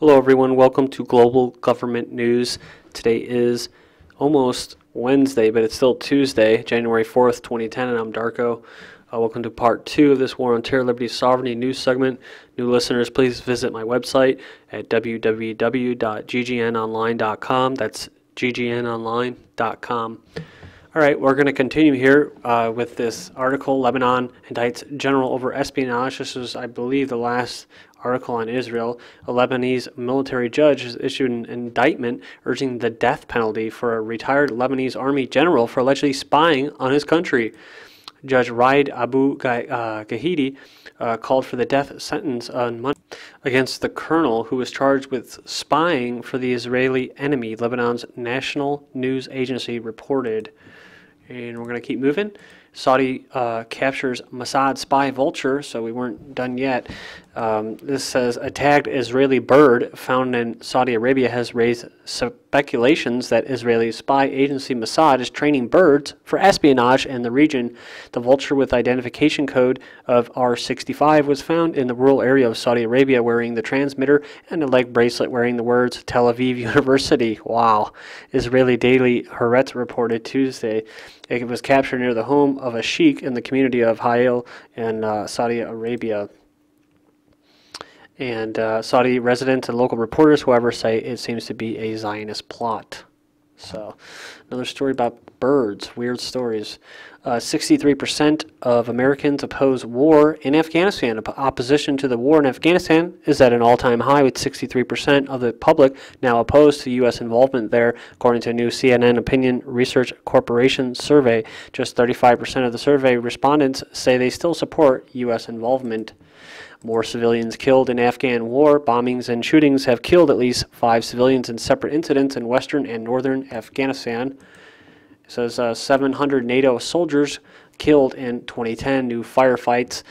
Hello everyone, welcome to Global Government News. Today is almost Wednesday, but it's still Tuesday, January 4th, 2010, and I'm Darko. Welcome to part 2 of this War on Terror, Liberty, Sovereignty news segment. New listeners, please visit my website at www.ggnonline.com. That's ggnonline.com. All right, we're going to continue here with this article, Lebanon indicts general over espionage. This is, I believe, the last article on Israel. A Lebanese military judge has issued an indictment urging the death penalty for a retired Lebanese army general for allegedly spying on his country. Judge Raed Abu Gahidi called for the death sentence on Monday against the colonel who was charged with spying for the Israeli enemy, Lebanon's national news agency reported. And we're going to keep moving. Saudi captures Mossad spy vulture, so we weren't done yet. This says a tagged Israeli bird found in Saudi Arabia has raised speculations that Israeli spy agency Mossad is training birds for espionage in the region. The vulture with identification code of R65 was found in the rural area of Saudi Arabia wearing the transmitter and a leg bracelet wearing the words Tel Aviv University. Wow. Israeli Daily Haaretz reported Tuesday. It was captured near the home of a sheikh in the community of Hayil in Saudi Arabia. And Saudi residents and local reporters, however, say it seems to be a Zionist plot. So, another story about birds, weird stories. 63% of Americans oppose war in Afghanistan. Opposition to the war in Afghanistan is at an all-time high, with 63% of the public now opposed to U.S. involvement there, according to a new CNN Opinion Research Corporation survey. Just 35% of the survey respondents say they still support U.S. involvement. More civilians killed in Afghan war. Bombings and shootings have killed at least 5 civilians in separate incidents in western and northern Afghanistan. It says 700 NATO soldiers killed in 2010. New firefights.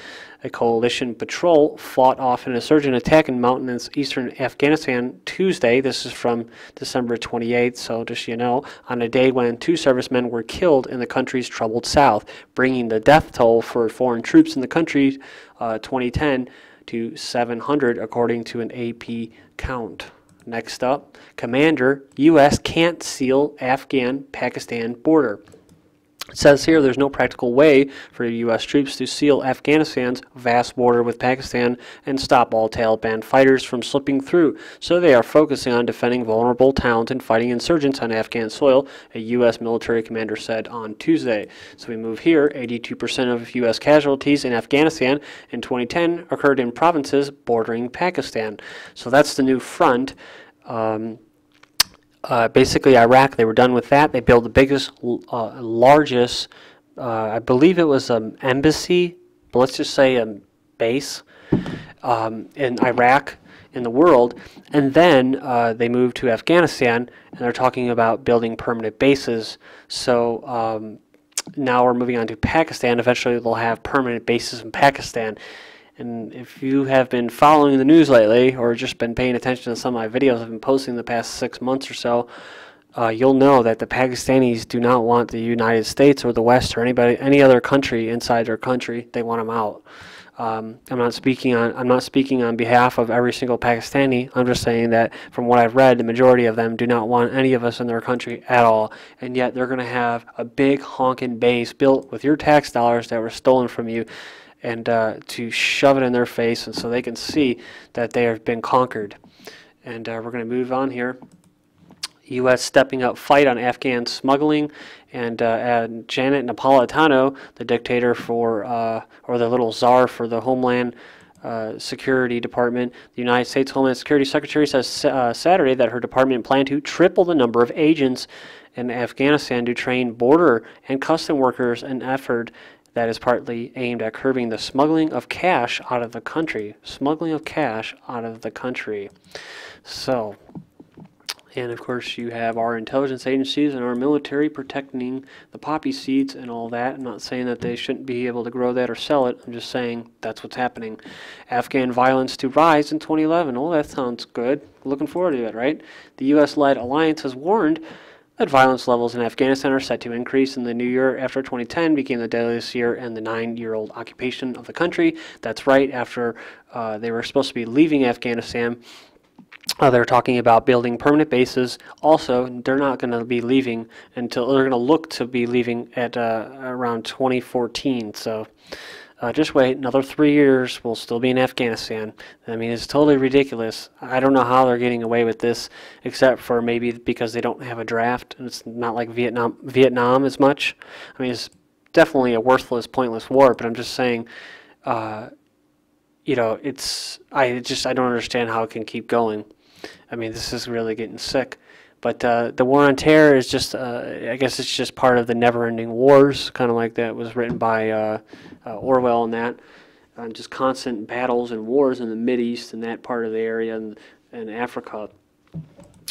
A coalition patrol fought off an insurgent attack in mountainous eastern Afghanistan Tuesday. This is from December 28th, so just so you know, on a day when 2 servicemen were killed in the country's troubled south, bringing the death toll for foreign troops in the country 2010 to 700, according to an AP count. Next up, Commander, U.S. can't seal Afghan-Pakistan border. It says here there's no practical way for U.S. troops to seal Afghanistan's vast border with Pakistan and stop all Taliban fighters from slipping through, so they are focusing on defending vulnerable towns and fighting insurgents on Afghan soil, a U.S. military commander said on Tuesday. So we move here. 82% of U.S. casualties in Afghanistan in 2010 occurred in provinces bordering Pakistan. So that's the new front. Basically, Iraq, they were done with that. They built the biggest, largest, I believe it was an embassy, but let's just say a base in Iraq, in the world. And then they moved to Afghanistan, and they're talking about building permanent bases. So now we're moving on to Pakistan. Eventually, they'll have permanent bases in Pakistan. And if you have been following the news lately, or just been paying attention to some of my videos I've been posting the past 6 months or so, you'll know that the Pakistanis do not want the United States or the West or any other country inside their country. They want them out. I'm not speaking on behalf of every single Pakistani. I'm just saying that from what I've read, the majority of them do not want any of us in their country at all. And yet they're going to have a big honking base built with your tax dollars that were stolen from you, and to shove it in their face, and so they can see that they have been conquered. And we're going to move on here. U.S. stepping up fight on Afghan smuggling, and Janet Napolitano, the dictator for, or the little czar for the Homeland Security Department, the United States Homeland Security Secretary, says Saturday that her department planned to triple the number of agents in Afghanistan to train border and custom workers, an effort that is partly aimed at curbing the smuggling of cash out of the country. Smuggling of cash out of the country. So, and of course you have our intelligence agencies and our military protecting the poppy seeds and all that. I'm not saying that they shouldn't be able to grow that or sell it. I'm just saying that's what's happening. Afghan violence to rise in 2011. Oh, that sounds good. Looking forward to it, right? The U.S.-led alliance has warned that violence levels in Afghanistan are set to increase in the new year after 2010 became the deadliest year in the 9-year-old occupation of the country. That's right, after they were supposed to be leaving Afghanistan They're talking about building permanent bases. Also, they're not going to be leaving until they're going to look to be leaving at around 2014. So just wait another 3 years. We'll still be in Afghanistan. I mean, it's totally ridiculous. I don't know how they're getting away with this, except for maybe because they don't have a draft, and it's not like Vietnam as much. I mean, it's definitely a worthless, pointless war. But I'm just saying, you know, I don't understand how it can keep going. I mean, this is really getting sick. But the war on terror is just, I guess it's just part of the never-ending wars, kind of like that was written by Orwell and that. Just constant battles and wars in the Mideast and that part of the area and Africa.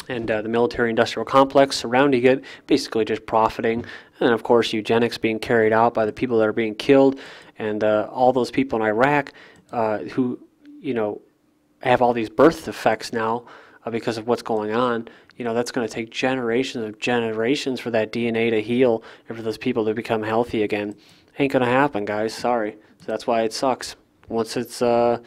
And the military-industrial complex surrounding it, basically just profiting. And, of course, eugenics being carried out by the people that are being killed. And all those people in Iraq who, you know, have all these birth defects now because of what's going on. You know, that's going to take generations for that DNA to heal and for those people to become healthy again. Ain't going to happen, guys. Sorry. So that's why it sucks. Once it's, you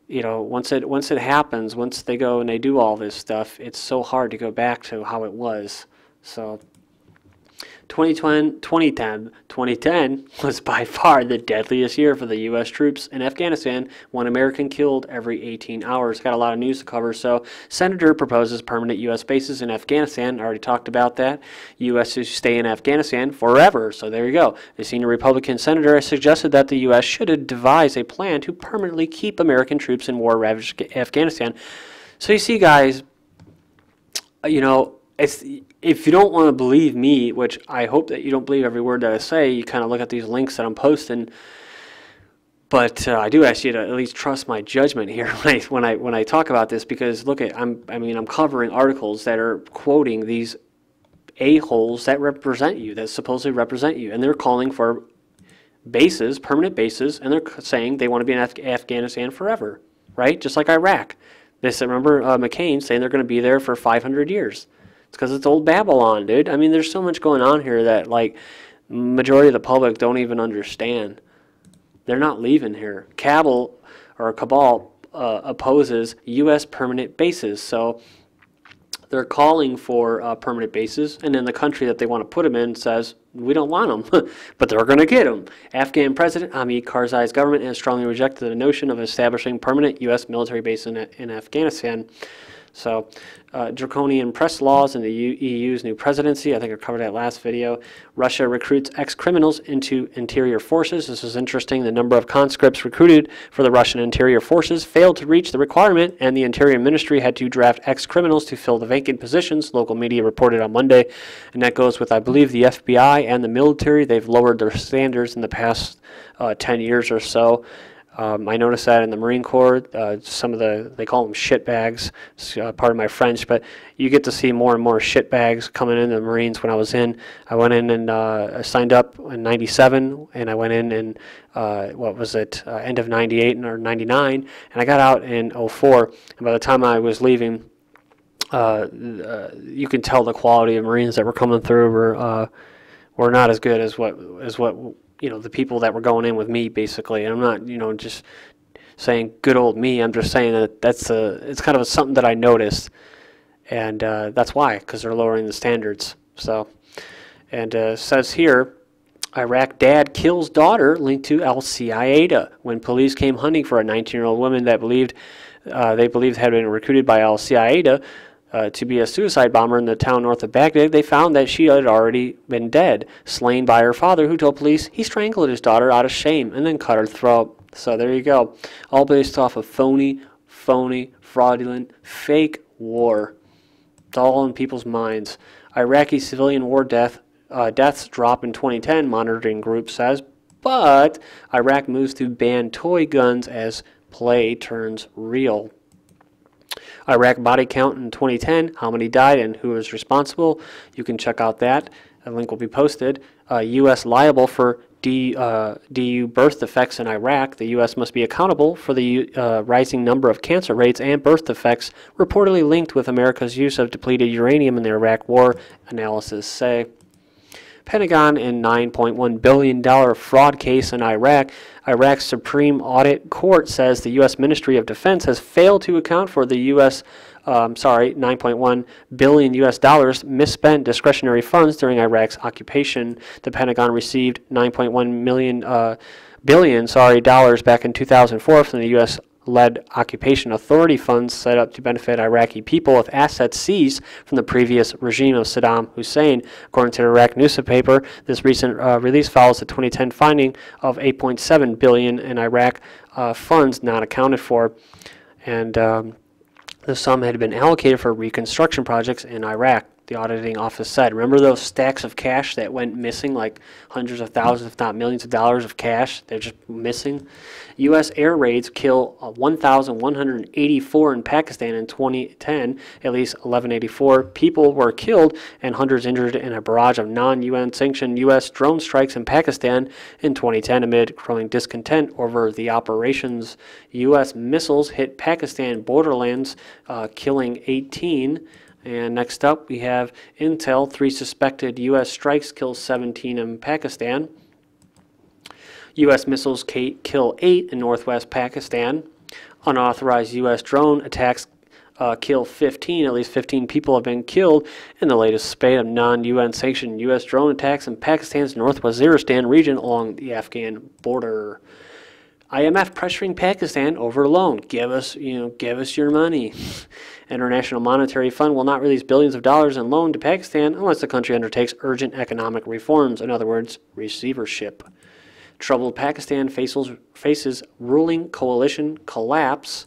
know, once it happens, once they go and they do all this stuff, it's so hard to go back to how it was. So 2010 was by far the deadliest year for the U.S. troops in Afghanistan. 1 American killed every 18 hours. Got a lot of news to cover. So, Senator proposes permanent U.S. bases in Afghanistan. I already talked about that. U.S. to stay in Afghanistan forever. So there you go. The senior Republican senator has suggested that the U.S. should devise a plan to permanently keep American troops in war-ravaged Afghanistan. So you see, guys, you know, if you don't want to believe me, which I hope that you don't believe every word that I say, you kind of look at these links that I'm posting. But I do ask you to at least trust my judgment here when I talk about this, because look at I'm covering articles that are quoting these a-holes that represent you, that supposedly represent you, and they're calling for bases, permanent bases, and they're saying they want to be in Afghanistan forever, right? Just like Iraq. They said, remember McCain saying they're going to be there for 500 years. It's because it's old Babylon, dude. I mean, there's so much going on here that, like, majority of the public don't even understand. They're not leaving here. Kabul opposes U.S. permanent bases. So they're calling for permanent bases, and then the country that they want to put them in says, we don't want them, but they're going to get them. Afghan President Hamid Karzai's government has strongly rejected the notion of establishing permanent U.S. military base in Afghanistan. So, draconian press laws in the EU's new presidency. I think I covered that last video. Russia recruits ex-criminals into interior forces. This is interesting. The number of conscripts recruited for the Russian interior forces failed to reach the requirement, and the Interior Ministry had to draft ex-criminals to fill the vacant positions, local media reported on Monday. And that goes with, I believe, the FBI and the military. They've lowered their standards in the past 10 years or so. I noticed that in the Marine Corps, some of they call them shitbags, part of my French, but you get to see more and more shitbags coming into the Marines. When I was in, I went in and I signed up in 97, and I went in what was it, end of 98 or 99, and I got out in 04, and by the time I was leaving, you can tell the quality of Marines that were coming through were not as good as what you know, the people that were going in with me, basically. And I'm not, you know, just saying good old me. I'm just saying that it's kind of something that I noticed, and that's why, because they're lowering the standards. So, and says here, Iraq dad kills daughter linked to al-Qaida when police came hunting for a 19-year-old woman that they believed had been recruited by al-Qaida to be a suicide bomber in the town north of Baghdad. They found that she had already been dead, slain by her father, who told police he strangled his daughter out of shame and then cut her throat. So there you go. All based off of phony, fraudulent, fake war. It's all in people's minds. Iraqi civilian war deaths drop in 2010, monitoring group says, but Iraq moves to ban toy guns as play turns real. Iraq body count in 2010, how many died and who is responsible. You can check out that. A link will be posted. U.S. liable for DU birth defects in Iraq. The U.S. must be accountable for the rising number of cancer rates and birth defects reportedly linked with America's use of depleted uranium in the Iraq war, analysis say. Pentagon in $9.1 billion fraud case in Iraq. Iraq's Supreme Audit Court says the U.S. Ministry of Defense has failed to account for the $9.1 billion U.S. dollars misspent discretionary funds during Iraq's occupation. The Pentagon received $9.1 billion dollars back in 2004 from the U.S.-led occupation authority funds set up to benefit Iraqi people with assets seized from the previous regime of Saddam Hussein. According to the Iraq newspaper, this recent release follows the 2010 finding of $8.7 billion in Iraq funds not accounted for, and the sum had been allocated for reconstruction projects in Iraq, the auditing office said. Remember those stacks of cash that went missing, like hundreds of thousands, if not millions of dollars of cash? They're just missing. U.S. air raids kill 1,184 in Pakistan in 2010. At least 1,184 people were killed and hundreds injured in a barrage of non-UN sanctioned U.S. drone strikes in Pakistan in 2010 amid growing discontent over the operations. U.S. missiles hit Pakistan borderlands, killing 18. And next up, we have intel. 3 suspected U.S. strikes kill 17 in Pakistan. U.S. missiles kill 8 in northwest Pakistan. Unauthorized U.S. drone attacks kill 15. At least 15 people have been killed in the latest spate of non-UN sanctioned U.S. drone attacks in Pakistan's northwest Waziristan region along the Afghan border. IMF pressuring Pakistan over loan. Give us your money. International Monetary Fund will not release billions of dollars in loan to Pakistan unless the country undertakes urgent economic reforms. In other words, receivership. Troubled Pakistan faces ruling coalition collapse.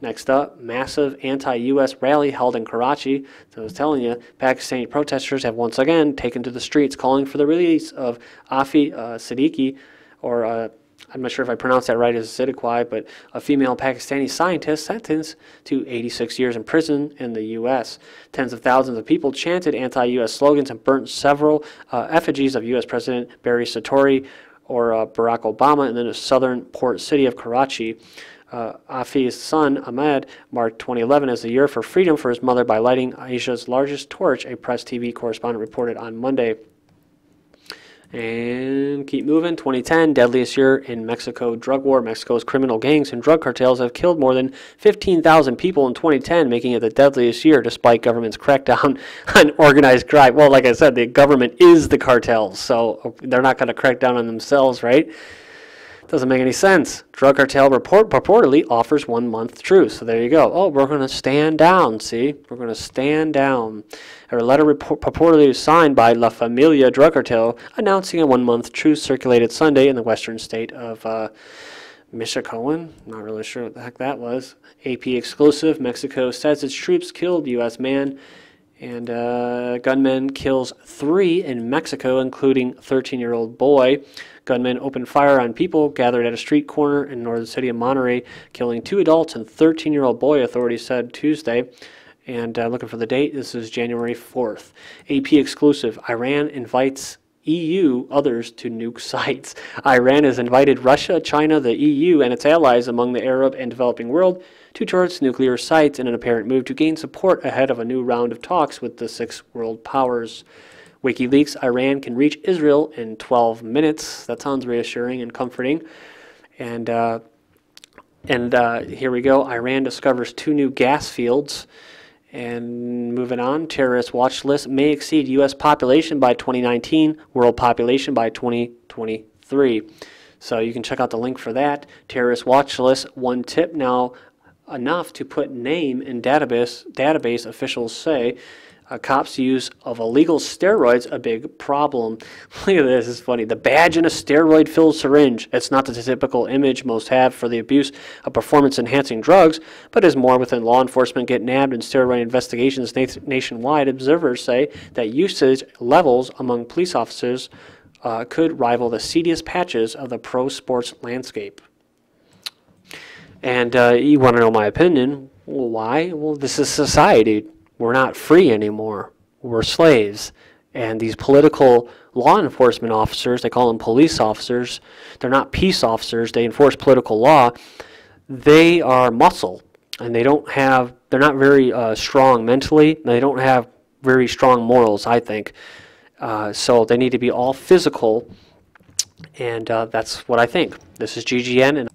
Next up, massive anti-U.S. rally held in Karachi. So I was telling you, Pakistani protesters have once again taken to the streets calling for the release of Afi Siddiqui, or I'm not sure if I pronounced that right as Siddiqui, but a female Pakistani scientist sentenced to 86 years in prison in the U.S. Tens of thousands of people chanted anti-U.S. slogans and burnt several effigies of U.S. President Barry Sotomayor or Barack Obama in the southern port city of Karachi. Afi's son, Ahmed, marked 2011 as the year for freedom for his mother by lighting Asia's largest torch, a Press TV correspondent reported on Monday. And keep moving. 2010, deadliest year in Mexico drug war. Mexico's criminal gangs and drug cartels have killed more than 15,000 people in 2010, making it the deadliest year despite government's crackdown on organized crime. Well, like I said, the government is the cartels, so they're not going to crack down on themselves, right? Doesn't make any sense. Drug cartel purportedly offers 1 month truce. So there you go. Oh, we're going to stand down. See, we're going to stand down. A letter purportedly signed by La Familia drug cartel announcing a 1 month truce circulated Sunday in the western state of Michoacan. Not really sure what the heck that was. AP exclusive. Mexico says its troops killed U.S. man. And gunman kills 3 in Mexico, including 13-year-old boy. Gunmen opened fire on people gathered at a street corner in northern city of Monterrey, killing 2 adults and 13-year-old boy, authorities said Tuesday. And looking for the date, this is January 4th. AP exclusive. Iran invites EU others to nuke sites. Iran has invited Russia, China, the EU, and its allies among the Arab and developing world to tour its nuclear sites in an apparent move to gain support ahead of a new round of talks with the 6 world powers. WikiLeaks, Iran can reach Israel in 12 minutes. That sounds reassuring and comforting. And here we go. Iran discovers 2 new gas fields. And moving on, terrorist watch list may exceed U.S. population by 2019, world population by 2023. So you can check out the link for that. Terrorist watch list, one tip now, enough to put name in database officials say. Cops' use of illegal steroids a big problem. Look at this, it's funny. The badge in a steroid-filled syringe. It's not the typical image most have for the abuse of performance-enhancing drugs, but is more within law enforcement get nabbed in steroid investigations nationwide. Observers say that usage levels among police officers could rival the seediest patches of the pro sports landscape. And you want to know my opinion? Well, why? Well, this is society. We're not free anymore. We're slaves. And these political law enforcement officers, they call them police officers, they're not peace officers, they enforce political law. They are muscle, and they're not very strong mentally, they don't have very strong morals, I think. So they need to be all physical, and that's what I think. This is GGN, and